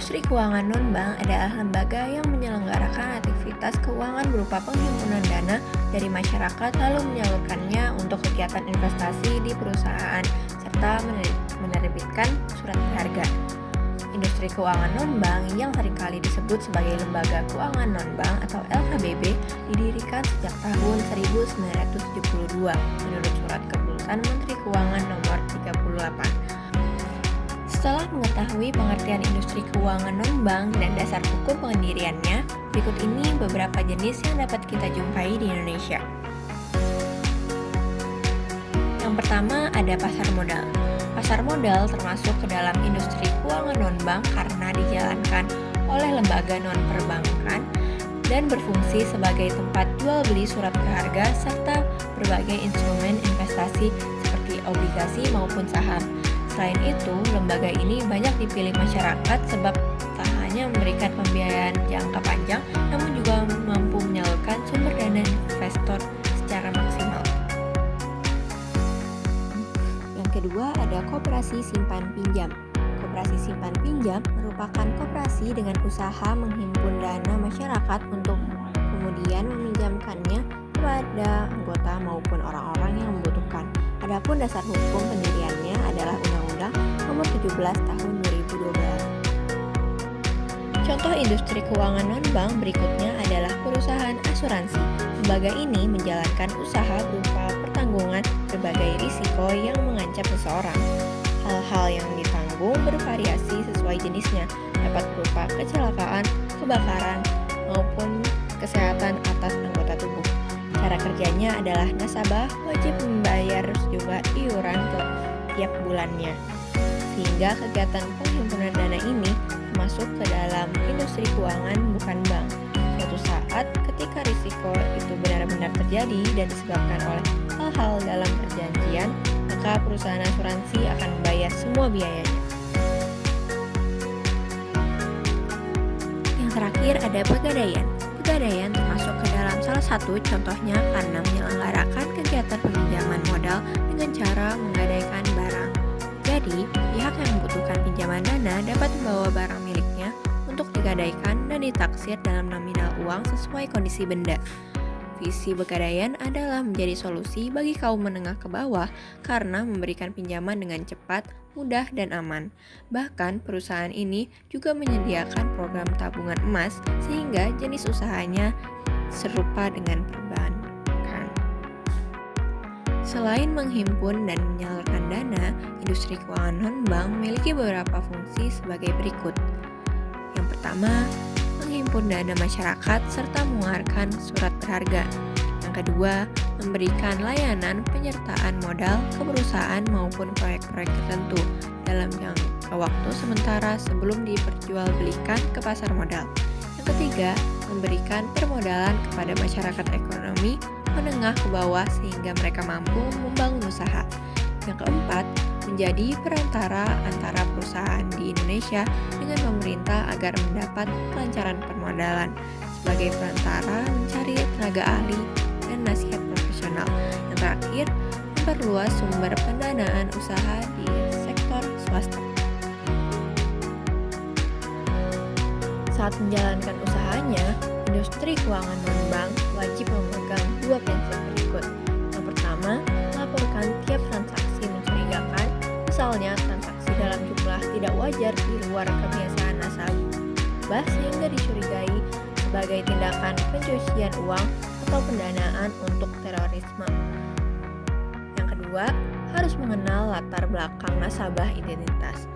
Industri keuangan non-bank adalah lembaga yang menyelenggarakan aktivitas keuangan berupa penghimpunan dana dari masyarakat lalu menyalurkannya untuk kegiatan investasi di perusahaan serta menerbitkan surat berharga. Industri keuangan non-bank yang seringkali disebut sebagai lembaga keuangan non-bank atau LKBB didirikan sejak tahun 1972 menurut surat keputusan Menteri Keuangan nomor 38. Setelah mengetahui pengertian industri keuangan non-bank dan dasar hukum pendiriannya, berikut ini beberapa jenis yang dapat kita jumpai di Indonesia. Yang pertama ada pasar modal. Pasar modal termasuk ke dalam industri keuangan non-bank karena dijalankan oleh lembaga non-perbankan dan berfungsi sebagai tempat jual beli surat berharga serta berbagai instrumen investasi seperti obligasi maupun saham. Selain itu, lembaga ini banyak dipilih masyarakat sebab tak hanya memberikan pembiayaan jangka panjang, namun juga mampu menyalurkan sumber dana investor secara maksimal. Yang kedua ada koperasi simpan pinjam. Koperasi simpan pinjam merupakan koperasi dengan usaha menghimpun dana masyarakat untuk kemudian meminjamkannya kepada anggota maupun orang-orang yang membutuhkan. Adapun dasar hukum pendiriannya adalah Undang-Undang Nomor 17 Tahun 2012. Contoh industri keuangan non-bank berikutnya adalah perusahaan asuransi. Lembaga ini menjalankan usaha berupa pertanggungan berbagai risiko yang mengancam seseorang. Hal-hal yang ditanggung bervariasi sesuai jenisnya, dapat berupa kecelakaan, kebakaran, maupun kesehatan atas anggota tubuh. Cara kerjanya adalah nasabah wajib membayar sejumlah iuran tiap bulannya, sehingga kegiatan penghimpunan dana ini masuk ke dalam industri keuangan bukan bank. Suatu saat ketika risiko itu benar-benar terjadi dan disebabkan oleh hal-hal dalam perjanjian, maka perusahaan asuransi akan membayar semua biayanya. Yang terakhir ada pegadaian. Pegadaian termasuk ke dalam salah satu contohnya karena menyelenggarakan kegiatan peminjaman modal dengan cara menggadaikan barang. Jadi, pihak yang membutuhkan pinjaman dana dapat membawa barang miliknya untuk digadaikan dan ditaksir dalam nominal uang sesuai kondisi benda. Visi pegadaian adalah menjadi solusi bagi kaum menengah ke bawah karena memberikan pinjaman dengan cepat, mudah, dan aman. Bahkan perusahaan ini juga menyediakan program tabungan emas sehingga jenis usahanya serupa dengan perbankan. Selain menghimpun dan menyalurkan dana, industri keuangan non-bank memiliki beberapa fungsi sebagai berikut. Yang pertama, menghimpun dana masyarakat serta mengeluarkan surat berharga. Yang kedua, memberikan layanan penyertaan modal ke perusahaan maupun proyek-proyek tertentu dalam jangka waktu sementara sebelum diperjualbelikan ke pasar modal. Yang ketiga, memberikan permodalan kepada masyarakat ekonomi menengah ke bawah sehingga mereka mampu membangun usaha. Yang keempat, menjadi perantara antara perusahaan di Indonesia dengan pemerintah agar mendapat kelancaran permodalan. Sebagai perantara mencari tenaga ahli dan nasihat profesional. Yang terakhir, memperluas sumber pendanaan usaha di sektor swasta. Saat menjalankan usahanya, industri keuangan non-bank wajib memegang dua prinsip berikut. Yang pertama, melaporkan tiap transaksi mencurigakan, misalnya transaksi dalam jumlah tidak wajar di luar kebiasaan nasabah sehingga dicurigai sebagai tindakan pencucian uang atau pendanaan untuk terorisme. Yang kedua, harus mengenal latar belakang nasabah identitas.